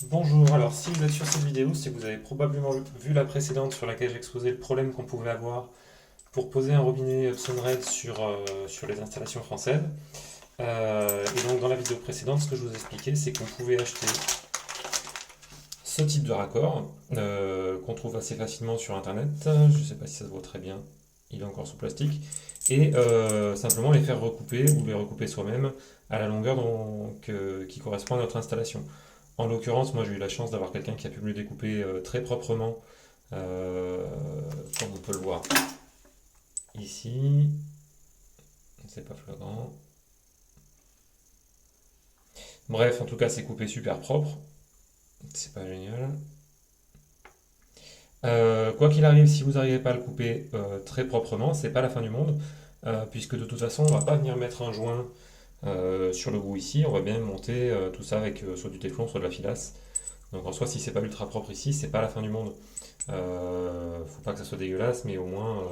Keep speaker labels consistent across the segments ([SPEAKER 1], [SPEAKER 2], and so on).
[SPEAKER 1] Bonjour, alors si vous êtes sur cette vidéo, c'est que vous avez probablement vu la précédente sur laquelle j'exposais le problème qu'on pouvait avoir pour poser un robinet Sunred sur les installations françaises. Et donc dans la vidéo précédente, ce que je vous expliquais, c'est qu'on pouvait acheter ce type de raccord qu'on trouve assez facilement sur internet. Je ne sais pas si ça se voit très bien, il est encore sous plastique. Et simplement les faire recouper ou les recouper soi-même à la longueur qui correspond à notre installation. En l'occurrence, moi j'ai eu la chance d'avoir quelqu'un qui a pu me le découper très proprement, euh, comme on peut le voir ici. C'est pas flagrant. Bref, en tout cas, c'est coupé super propre. C'est pas génial. Quoi qu'il arrive, si vous n'arrivez pas à le couper très proprement, c'est pas la fin du monde, puisque de toute façon, on va pas venir mettre un joint sur le bout ici. On va bien monter tout ça avec soit du téflon, soit de la filasse. Donc en soi, si c'est pas ultra propre ici, c'est pas la fin du monde. Faut pas que ça soit dégueulasse, mais au moins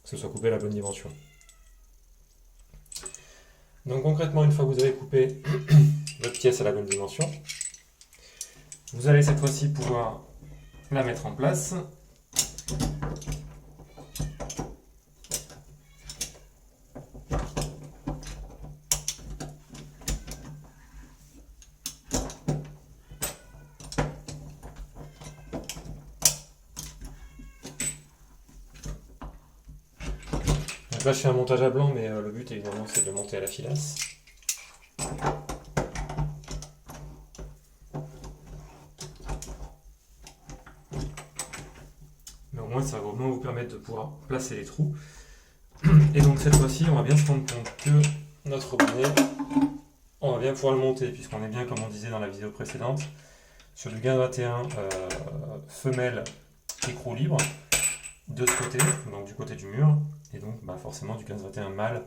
[SPEAKER 1] que ce soit coupé à la bonne dimension. Donc concrètement, une fois que vous avez coupé votre pièce à la bonne dimension, vous allez cette fois-ci pouvoir la mettre en place. Donc là, je fais un montage à blanc, mais le but évidemment c'est de le monter à la filasse. Mais au moins, ça va au moins vous permettre de pouvoir placer les trous. Et donc cette fois-ci, on va bien se rendre compte que notre robinet, on va bien pouvoir le monter, puisqu'on est bien, comme on disait dans la vidéo précédente, sur du gain 21 femelle écrou libre de ce côté, donc du côté du mur, et donc forcément du 15-21 mâle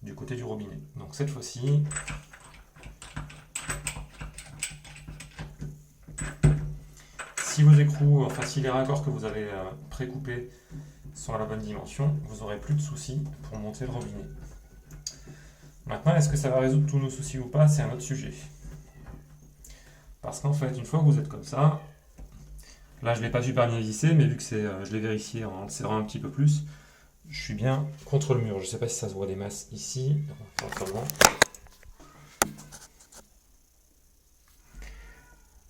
[SPEAKER 1] du côté du robinet. Donc cette fois-ci, si vos écrous, enfin si les raccords que vous avez pré-coupés sont à la bonne dimension, vous n'aurez plus de soucis pour monter le robinet. Maintenant, est-ce que ça va résoudre tous nos soucis ou pas? C'est un autre sujet. Parce qu'en fait, une fois que vous êtes comme ça, là je ne l'ai pas super bien vissé, mais vu que je l'ai vérifié en le serrant un petit peu plus, je suis bien contre le mur. Je ne sais pas si ça se voit des masses ici.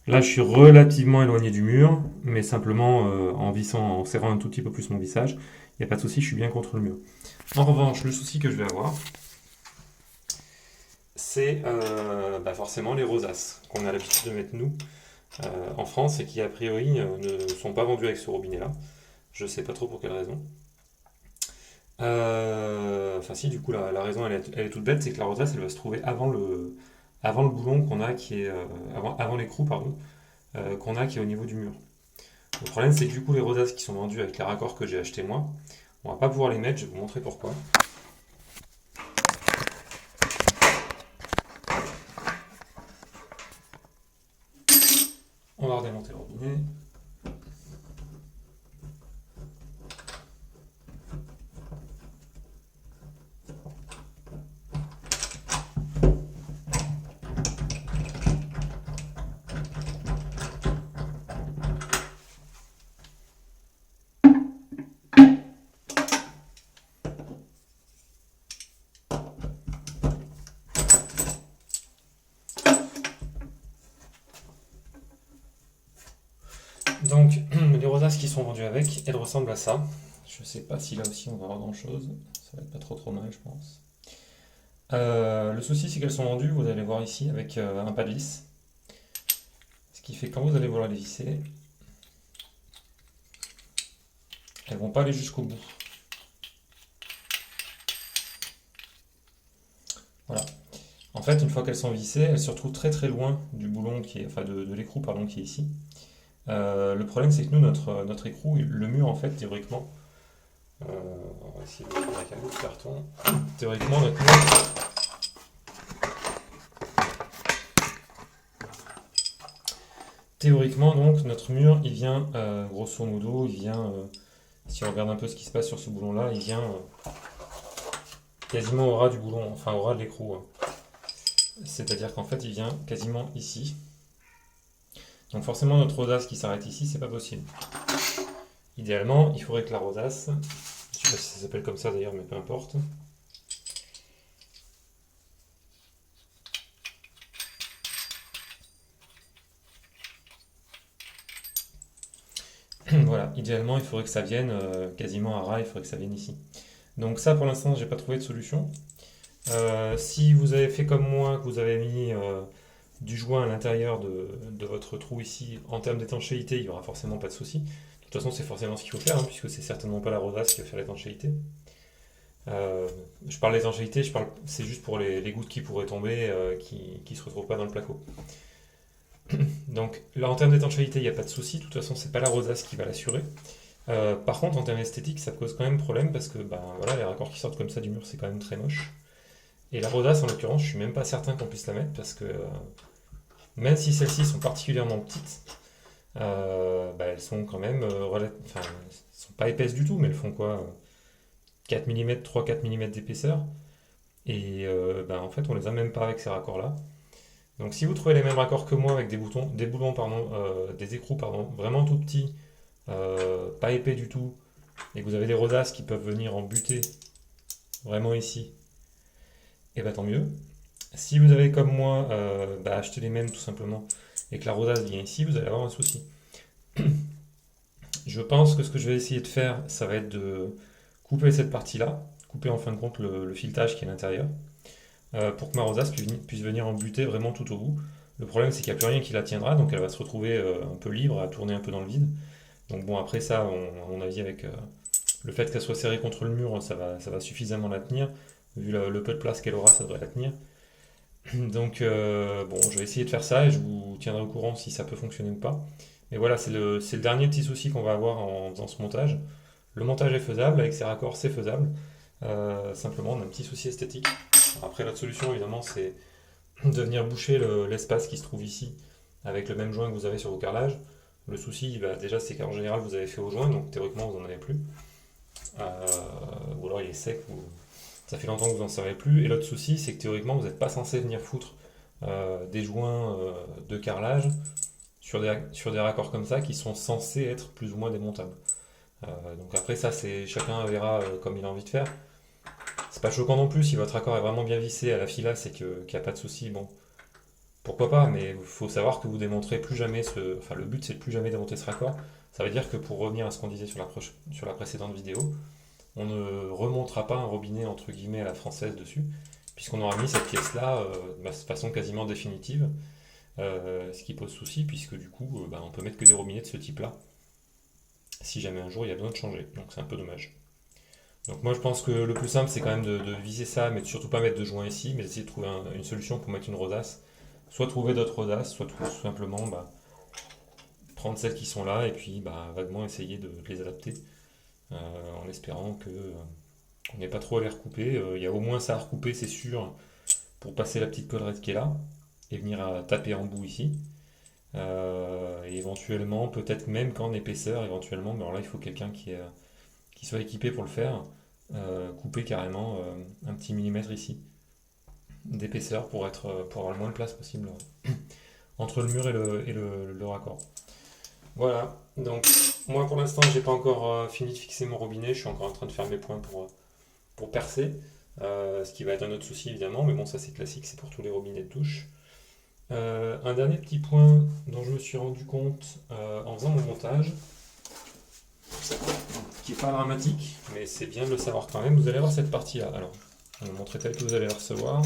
[SPEAKER 1] Là, je suis relativement éloigné du mur, mais simplement en vissant, en serrant un tout petit peu plus mon vissage, il n'y a pas de souci, je suis bien contre le mur. En revanche, le souci que je vais avoir, c'est forcément les rosaces qu'on a l'habitude de mettre nous en France et qui a priori ne sont pas vendus avec ce robinet-là. Je sais pas trop pour quelle raison. Enfin si, du coup la raison elle est toute bête, c'est que la rosace elle va se trouver avant le boulon qu'on a qui est avant l'écrou pardon qu'on a qui est au niveau du mur. Le problème c'est que du coup les rosaces qui sont vendues avec les raccords que j'ai acheté moi, on va pas pouvoir les mettre. Je vais vous montrer pourquoi. On va redémonter le robinet. Donc les rosaces qui sont vendues avec, elles ressemblent à ça. Je sais pas si là aussi on va avoir grand chose. Ça va être pas trop mal je pense. Le souci c'est qu'elles sont vendues, vous allez voir ici, avec un pas de vis. Ce qui fait que quand vous allez vouloir les visser, elles vont pas aller jusqu'au bout. Voilà. En fait, une fois qu'elles sont vissées, elles se retrouvent très très loin du boulon enfin de l'écrou pardon qui est ici. Le problème c'est que nous notre écrou, le mur en fait théoriquement, on va essayer de le faire avec un bout de carton. Théoriquement notre mur, donc notre mur il vient grosso modo, il vient si on regarde un peu ce qui se passe sur ce boulon là, il vient quasiment au ras du boulon, enfin au ras de l'écrou, hein. C'est-à-dire qu'en fait il vient quasiment ici. Donc forcément notre rosace qui s'arrête ici, c'est pas possible. Idéalement, il faudrait que la rosace, je sais pas si ça s'appelle comme ça d'ailleurs, mais peu importe. Voilà, idéalement, il faudrait que ça vienne quasiment à ras, il faudrait que ça vienne ici. Donc ça, pour l'instant, j'ai pas trouvé de solution. Si vous avez fait comme moi, que vous avez mis du joint à l'intérieur de votre trou ici, en termes d'étanchéité, il n'y aura forcément pas de souci. De toute façon, c'est forcément ce qu'il faut faire, hein, puisque c'est certainement pas la rosace qui va faire l'étanchéité. Je parle d'étanchéité, c'est juste pour les gouttes qui pourraient tomber, qui ne se retrouvent pas dans le placo. Donc là, en termes d'étanchéité, il n'y a pas de souci. De toute façon, c'est pas la rosace qui va l'assurer. Par contre, en termes esthétiques, ça cause quand même problème parce que voilà, les raccords qui sortent comme ça du mur, c'est quand même très moche. Et la rodace, en l'occurrence, je suis même pas certain qu'on puisse la mettre parce que même si celles-ci sont particulièrement petites, elles sont quand même enfin, elles sont pas épaisses du tout, mais elles font quoi 4 mm, 3-4 mm d'épaisseur. Et en fait, on les a même pas avec ces raccords-là. Donc si vous trouvez les mêmes raccords que moi avec des boulons, pardon, des écrous pardon, vraiment tout petits, pas épais du tout, et que vous avez des rodaces qui peuvent venir en buter vraiment ici, et tant mieux. Si vous avez comme moi acheté les mêmes tout simplement et que la rosace vient ici, vous allez avoir un souci. Je pense que ce que je vais essayer de faire, ça va être de couper cette partie-là, couper en fin de compte le filetage qui est à l'intérieur, pour que ma rosace puisse venir en buter vraiment tout au bout. Le problème c'est qu'il n'y a plus rien qui la tiendra, donc elle va se retrouver un peu libre, à tourner un peu dans le vide. Donc bon, après ça, à mon avis, avec le fait qu'elle soit serrée contre le mur, ça va suffisamment la tenir. Vu le peu de place qu'elle aura, ça devrait la tenir. Donc bon, je vais essayer de faire ça et je vous tiendrai au courant si ça peut fonctionner ou pas. Mais voilà, c'est le dernier petit souci qu'on va avoir en faisant ce montage. Le montage est faisable, avec ces raccords c'est faisable. Simplement, on a un petit souci esthétique. Après, l'autre solution, évidemment, c'est de venir boucher l'espace qui se trouve ici avec le même joint que vous avez sur vos carrelages. Le souci, déjà, c'est qu'en général, vous avez fait au joint, donc théoriquement, vous n'en avez plus. Ou alors il est sec, ou ça fait longtemps que vous n'en servez plus. Et l'autre souci, c'est que théoriquement, vous n'êtes pas censé venir foutre des joints de carrelage sur des raccords comme ça qui sont censés être plus ou moins démontables. Donc après, ça, chacun verra comme il a envie de faire. C'est pas choquant non plus si votre raccord est vraiment bien vissé à la filasse et qu'il n'y a pas de souci. Bon, pourquoi pas, mais il faut savoir que vous démonterez plus jamais Enfin, le but, c'est de plus jamais démonter ce raccord. Ça veut dire que pour revenir à ce qu'on disait sur la précédente vidéo, on ne remontera pas un robinet entre guillemets à la française dessus, puisqu'on aura mis cette pièce-là de façon quasiment définitive, ce qui pose souci, puisque du coup, on peut mettre que des robinets de ce type-là, si jamais un jour il y a besoin de changer. Donc c'est un peu dommage. Donc moi je pense que le plus simple c'est quand même de viser ça, mais surtout pas mettre de joint ici, mais d'essayer de trouver une solution pour mettre une rosace. Soit trouver d'autres rosaces, soit tout simplement prendre celles qui sont là et puis vaguement essayer de les adapter en espérant qu'on n'ait pas trop à les recouper. Il y a au moins ça à recouper, c'est sûr, pour passer la petite collerette qui est là et venir à taper en bout ici. Et éventuellement, peut-être même qu'en épaisseur, éventuellement, mais alors là il faut quelqu'un qui soit équipé pour le faire, couper carrément un petit millimètre ici d'épaisseur pour avoir le moins de place possible entre le mur et le raccord. Voilà, donc moi pour l'instant j'ai pas encore fini de fixer mon robinet, je suis encore en train de faire mes points pour percer, ce qui va être un autre souci évidemment, mais bon ça c'est classique, c'est pour tous les robinets de douche. Un dernier petit point dont je me suis rendu compte en faisant mon montage, qui n'est pas dramatique, mais c'est bien de le savoir quand même, vous allez voir cette partie-là. Alors, je vais vous montrer telle que vous allez la recevoir.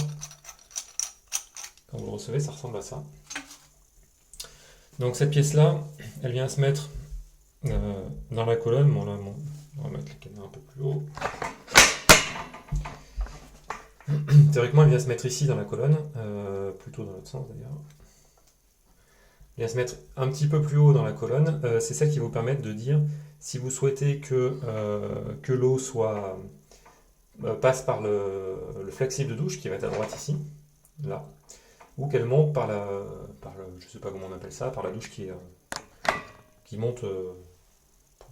[SPEAKER 1] Quand vous le recevez, ça ressemble à ça. Donc cette pièce-là, elle vient se mettre dans la colonne. Bon, là, on va mettre la caméra un peu plus haut. Théoriquement, elle vient se mettre ici dans la colonne, plutôt dans l'autre sens d'ailleurs. Elle vient se mettre un petit peu plus haut dans la colonne. C'est ça qui va vous permettre de dire si vous souhaitez que l'eau passe par le flexible de douche qui va être à droite ici, là, ou qu'elle monte je sais pas comment on appelle ça, par la douche qui monte,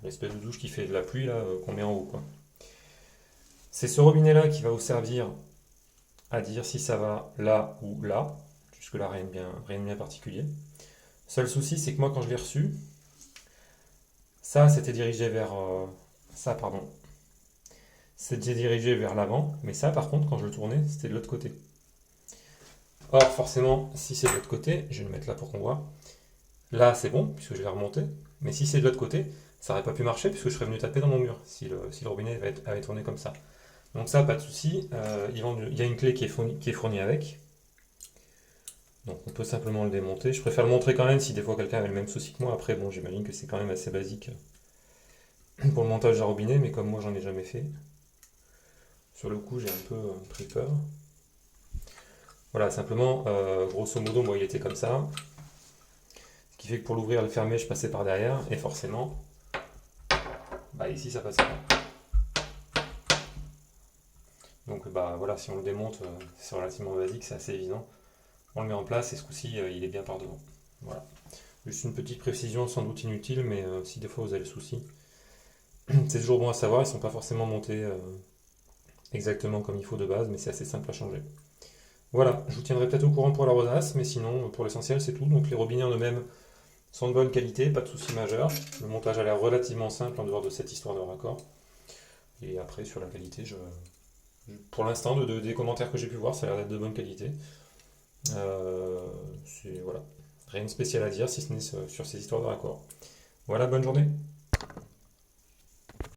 [SPEAKER 1] l'espèce de douche qui fait de la pluie là, qu'on met en haut, quoi. C'est ce robinet là qui va vous servir à dire si ça va là ou là, jusque là rien de bien particulier. Seul souci, c'est que moi, quand je l'ai reçu, ça, c'était dirigé vers... ça, pardon. C'était dirigé vers l'avant, mais ça, par contre, quand je le tournais, c'était de l'autre côté. Or, forcément, si c'est de l'autre côté, je vais le mettre là pour qu'on voit. Là, c'est bon, puisque je l'ai remonté. Mais si c'est de l'autre côté, ça n'aurait pas pu marcher, puisque je serais venu taper dans mon mur, si le robinet avait tourné comme ça. Donc ça, pas de souci. Il y a une clé qui est fournie avec. Donc on peut simplement le démonter. Je préfère le montrer quand même si des fois quelqu'un avait le même souci que moi. Après, bon, j'imagine que c'est quand même assez basique pour le montage d'un robinet, mais comme moi j'en ai jamais fait, sur le coup j'ai un peu pris peur. Voilà, simplement, grosso modo, moi il était comme ça. Ce qui fait que pour l'ouvrir et le fermer, je passais par derrière, et forcément, bah ici ça passait pas. Donc bah voilà, si on le démonte, c'est relativement basique, c'est assez évident. On le met en place et ce coup-ci, il est bien par devant. Voilà. Juste une petite précision sans doute inutile, mais si des fois vous avez le souci, c'est toujours bon à savoir, ils ne sont pas forcément montés exactement comme il faut de base, mais c'est assez simple à changer. Voilà, je vous tiendrai peut-être au courant pour la rosace, mais sinon, pour l'essentiel, c'est tout. Donc les robinets en eux-mêmes sont de bonne qualité, pas de souci majeur. Le montage a l'air relativement simple en dehors de cette histoire de raccord. Et après, sur la qualité, pour l'instant, des commentaires que j'ai pu voir, ça a l'air d'être de bonne qualité. Voilà. Rien de spécial à dire si ce n'est sur ces histoires de raccord. Voilà, bonne journée.